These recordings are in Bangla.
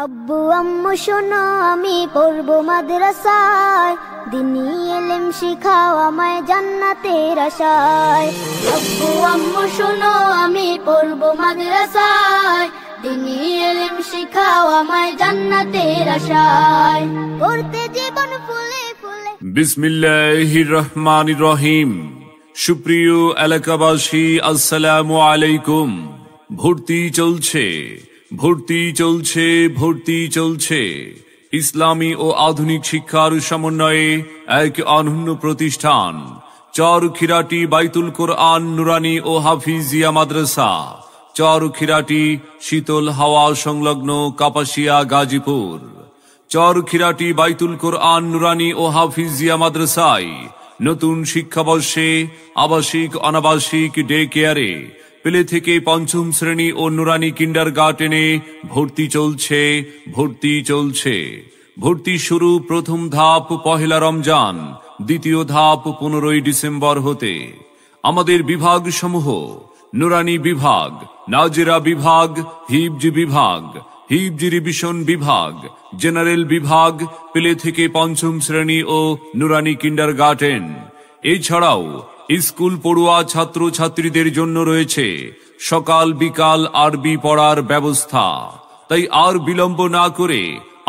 আব্বু আম্মু শোনো আমি পড়বো মাদ্রাসায়, দিনী ইলম শিখাও আমায় জান্নাতের আশায়। আব্বু আম্মু শোনো আমি পড়বো মাদ্রাসায়, দিনী ইলম শিখাও আমায় জান্নাতের আশায়। পড়তে জীবন ফুলে ফুলে। বিসমিল্লাহির রহমানির রহিম। সুপ্রিয় এলাকাবাসী, আসসালামু আলাইকুম। ভর্তি চলছে, ভর্তি চলছে, ভর্তি চলছে। ইসলামী ও আধুনিক শিক্ষার সমন্বয়ে এক অনন্য প্রতিষ্ঠান চরখিরাটি বাইতুল কোরআন নুরানি ও হাফিজিয়া মাদ্রাসা, চরখিরাটি শীতল হাওয়া সংলগ্ন কাপাসিয়া গাজীপুর। চরখিরাটি বাইতুল কোরআন নুরানি ও হাফিজিয়া মাদ্রাসায় নতুন শিক্ষাবর্ষে আবাসিক অনাবাসিক ডে কেয়ারে প্লে থেকে পঞ্চম শ্রেণী ও নুরানি কিন্ডারগার্টেনে ভর্তি চলছে, ভর্তি চলছে। ভর্তি শুরু প্রথম ধাপ পহেলা রমজান, দ্বিতীয় ধাপ 15 ডিসেম্বর হতে। আমাদের বিভাগ সমূহ: নুরানি বিভাগ, নাজেরা বিভাগ, হিফজ বিভাগ, হিফজ রিভিশন বিভাগ, জেনারেল বিভাগ, প্লে থেকে পঞ্চম শ্রেণী ও নুরানি কিন্ডারগার্টেন। এছাড়াও স্কুল পড়ুয়া ছাত্র ছাত্রীদের জন্য রয়েছে সকাল বিকাল আরবি পড়ার ব্যবস্থা। তাই আর বিলম্ব না করে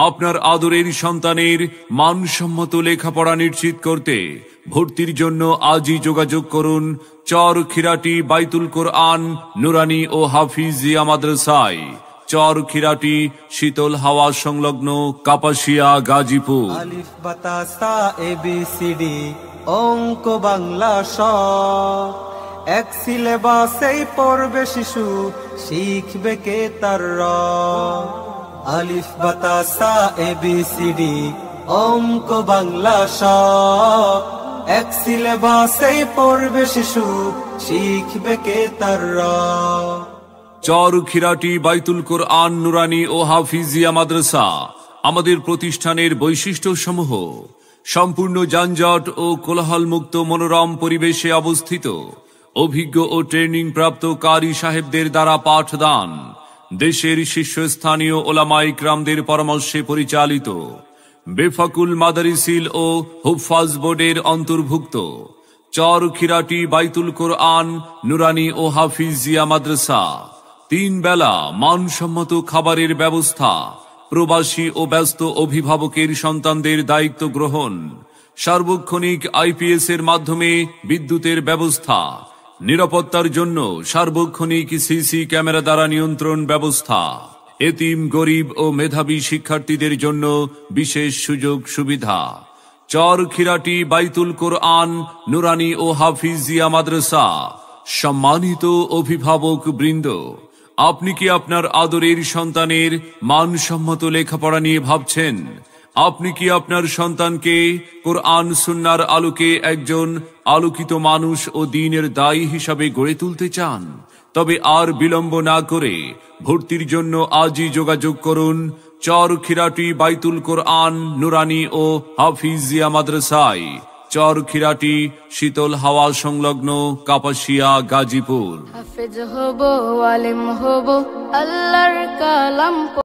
আপনার আদরের সন্তানের মানসম্মত লেখাপড়া নিশ্চিত করতে ভর্তির জন্য আজই যোগাযোগ করুন চরখিরাটি বাইতুল কোরআন নুরানি ও হাফিজিয়া মাদ্রাসায়, চরখিরাটি শীতল হাওয়া সংলগ্ন কাপাসিয়া গাজীপুর। আলিফ বাতা সা এবিসিডি অঙ্ক বাংলা স, এক সিলেবাসেই পড়বে শিশু, শিখবে কে তার র। আলিফ বাতা সা এবিসিডি অঙ্ক বাংলা স, এক সিলেবাসেই পড়বে শিশু, শিখবে কে তার র। চরখিরাটি বাইতুল কোরআন নুরানি ও হাফিজিয়া মাদ্রাসা আমাদের প্রতিষ্ঠানের বৈশিষ্ট্য সমূহ: সম্পূর্ণ যানজট ও কোলাহলমুক্ত মনোরম পরিবেশে অবস্থিত, অভিজ্ঞ ও ট্রেনিং প্রাপ্ত কারি সাহেবদের দ্বারা পাঠদান, দেশের শীর্ষস্থানীয় ওলামা ইকরামদের পরামর্শে পরিচালিত, বেফাকুল মাদারিসিল ও হুফাজ বোর্ডের অন্তর্ভুক্ত। চরখিরাটি বাইতুল কোরআন নুরানি ও হাফিজিয়া মাদ্রাসা 3 বেলা মানসম্মত খাবারের ব্যবস্থা, প্রবাসী ও ব্যস্ত অভিভাবকের সন্তানদের দায়িত্ব গ্রহণ, সার্বক্ষণিক আইপিএস এর মাধ্যমে বিদ্যুতের ব্যবস্থা, নিরাপত্তার জন্য সার্বক্ষণিক সিসি ক্যামেরা দ্বারা নিয়ন্ত্রণ ব্যবস্থা, এতিম গরিব ও মেধাবী শিক্ষার্থীদের জন্য বিশেষ সুযোগ সুবিধা। চরখিরাটি বাইতুল কোরআন নুরানি ও হাফিজিয়া মাদ্রাসা। সম্মানিত অভিভাবক বৃন্দ, আপনি কি আপনার আদরের সন্তানের মানসম্মত লেখাপড়া নিয়ে ভাবছেন? আপনি কি আপনার সন্তানকে কোরআন সুন্নাহর আলোকে একজন আলোকিত মানুষ ও দ্বীনের দায়ী হিসাবে গড়ে তুলতে চান? তবে আর বিলম্ব না করে ভর্তির জন্য আজই যোগাযোগ করুন চরখিরাটি বাইতুল কোরআন নুরানি ও হাফিজিয়া মাদ্রাসায়, চরখিরাটি শীতল হাওয়া সংলগ্ন কাপাসিয়া গাজীপুর। হাফেজ হব, আলেম হব, আল্লাহর কালাম